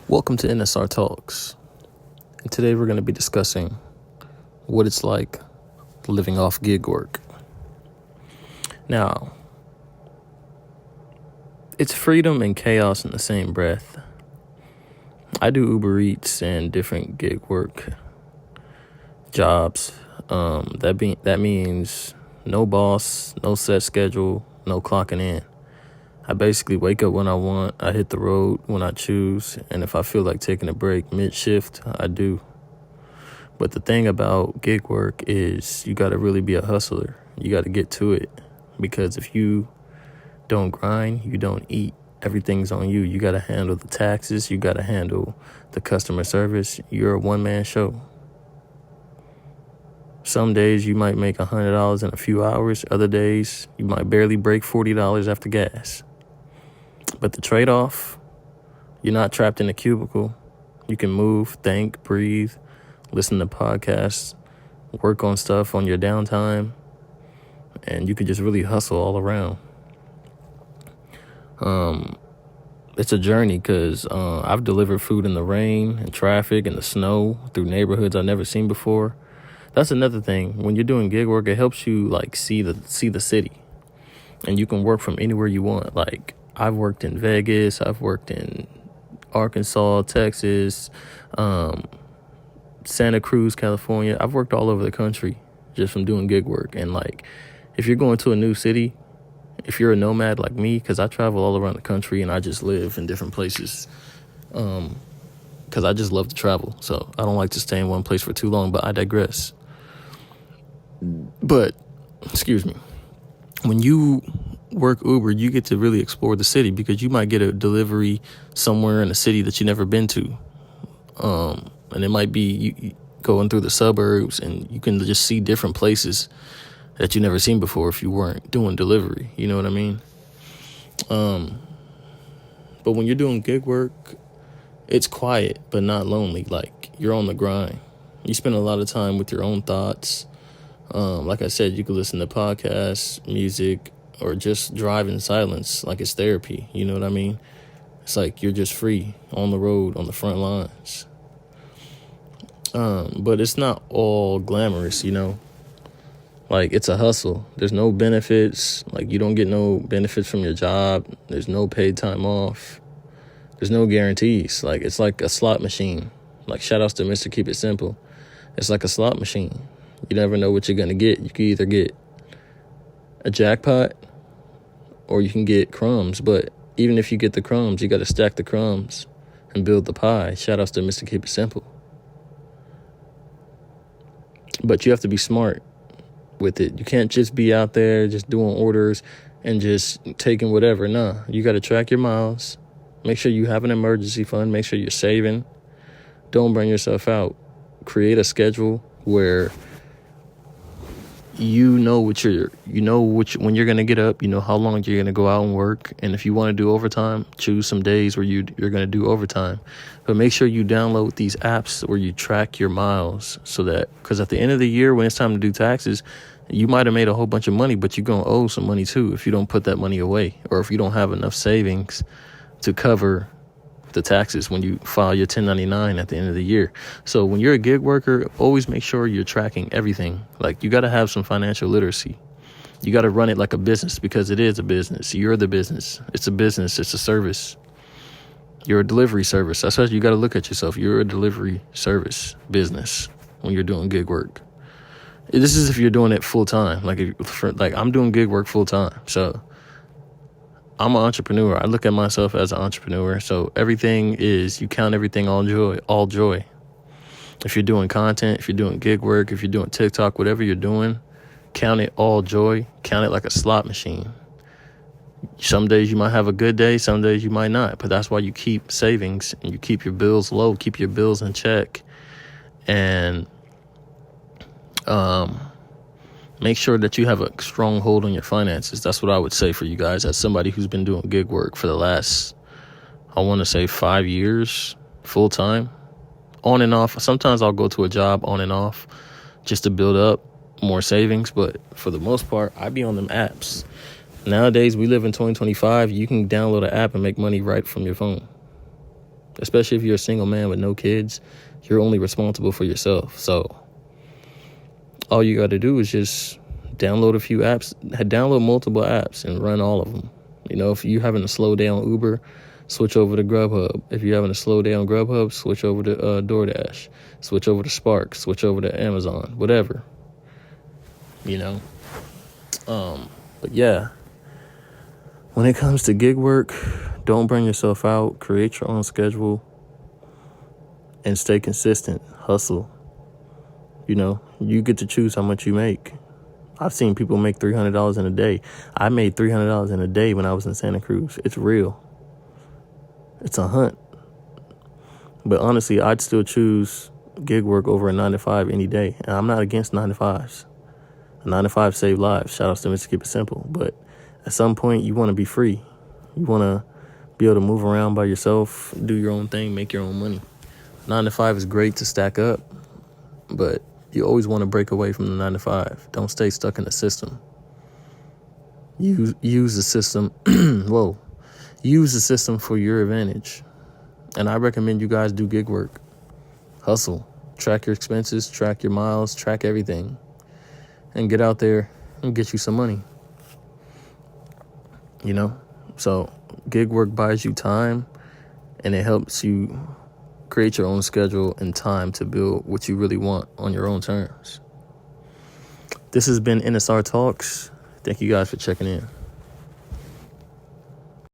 Welcome to NSR Talks. And today we're going to be discussing what it's like living off gig work. Now, it's freedom and chaos in the same breath. I do Uber Eats and different gig work jobs. That means no boss, no set schedule, no clocking in. I basically wake up when I want, I hit the road when I choose, and if I feel like taking a break mid-shift, I do. But the thing about gig work is you got to really be a hustler. You got to get to it, because if you don't grind, you don't eat. Everything's on you. You got to handle the taxes. You got to handle the customer service. You're a one-man show. Some days you might make $100 in a few hours. Other days you might barely break $40 after gas. But the trade-off, you're not trapped in a cubicle. You can move, think, breathe, listen to podcasts, work on stuff on your downtime, and you can just really hustle all around. It's a journey because I've delivered food in the rain and traffic and the snow through neighborhoods I've never seen before. That's another thing. When you're doing gig work, it helps you see the city, and you can work from anywhere you want. Like, I've worked in Vegas, I've worked in Arkansas, Texas, Santa Cruz, California. I've worked all over the country just from doing gig work. And like, if you're going to a new city, if you're a nomad like me, because I travel all around the country and I just live in different places, because I just love to travel. So I don't like to stay in one place for too long, but I digress. But, excuse me, when you work Uber, you get to really explore the city, because you might get a delivery somewhere in a city that you've never been to. And it might be you going through the suburbs, and you can just see different places that you've never seen before if you weren't doing delivery. You know what I mean? But when you're doing gig work, it's quiet but not lonely. Like, you're on the grind. You spend a lot of time with your own thoughts. Like I said, you can listen to podcasts, music, or just drive in silence like it's therapy. You know what I mean? It's like you're just free on the road, on the front lines. But it's not all glamorous, you know? Like, it's a hustle. There's no benefits. Like, you don't get no benefits from your job. There's no paid time off. There's no guarantees. Like, it's like a slot machine. Like, shout outs to Mr. Keep It Simple. It's like a slot machine. You never know what you're going to get. You can either get a jackpot or you can get crumbs. But even if you get the crumbs, you got to stack the crumbs and build the pie. Shout outs to Mr. Keep It Simple. But you have to be smart with it. You can't just be out there just doing orders and just taking whatever. Nah, you got to track your miles. Make sure you have an emergency fund. Make sure you're saving. Don't burn yourself out. Create a schedule where when you're going to get up, you know how long you're going to go out and work. And if you want to do overtime, choose some days where you're going to do overtime. But make sure you download these apps where you track your miles, because at the end of the year, when it's time to do taxes, you might have made a whole bunch of money, but you're going to owe some money too if you don't put that money away, or if you don't have enough savings to cover the taxes when you file your 1099 at the end of the year. So when you're a gig worker, always make sure you're tracking everything. Like, you got to have some financial literacy. You got to run it like a business, because it is a business. You're the business. It's a business. It's a service. You're a delivery service. That's what you got to look at yourself. You're a delivery service business when you're doing gig work. This is if you're doing it full time. Like I'm doing gig work full time. So I'm an entrepreneur. I look at myself as an entrepreneur. So everything is, you count everything all joy. If you're doing content, if you're doing gig work, if you're doing TikTok, whatever you're doing, count it all joy. Count it like a slot machine. Some days you might have a good day, some days you might not. But that's why you keep savings and you keep your bills low, keep your bills in check. And make sure that you have a strong hold on your finances. That's what I would say for you guys, as somebody who's been doing gig work for the last, I want to say 5 years, full time, on and off. Sometimes I'll go to a job on and off just to build up more savings. But for the most part, I be on them apps. Nowadays, we live in 2025. You can download an app and make money right from your phone. Especially if you're a single man with no kids, you're only responsible for yourself. So all you got to do is just download a few apps, download multiple apps and run all of them. You know, if you're having a slow day on Uber, switch over to Grubhub. If you're having a slow day on Grubhub, switch over to DoorDash. Switch over to Spark. Switch over to Amazon. Whatever. You know? But yeah. When it comes to gig work, don't burn yourself out. Create your own schedule. And stay consistent. Hustle. You know, you get to choose how much you make. I've seen people make $300 in a day. I made $300 in a day when I was in Santa Cruz. It's real. It's a hunt. But honestly, I'd still choose gig work over a 9-to-5 any day. And I'm not against 9-to-5s. A 9-to-5 save lives. Shout out to Mr. Keep It Simple. But at some point, you want to be free. You want to be able to move around by yourself, do your own thing, make your own money. 9-to-5 is great to stack up, but you always want to break away from the 9-to-5. Don't stay stuck in the system. Use the system. Use the system for your advantage. And I recommend you guys do gig work. Hustle. Track your expenses, track your miles, track everything. And get out there and get you some money. You know? So gig work buys you time, and it helps you create your own schedule and time to build what you really want on your own terms. This has been NSR Talks. Thank you guys for checking in.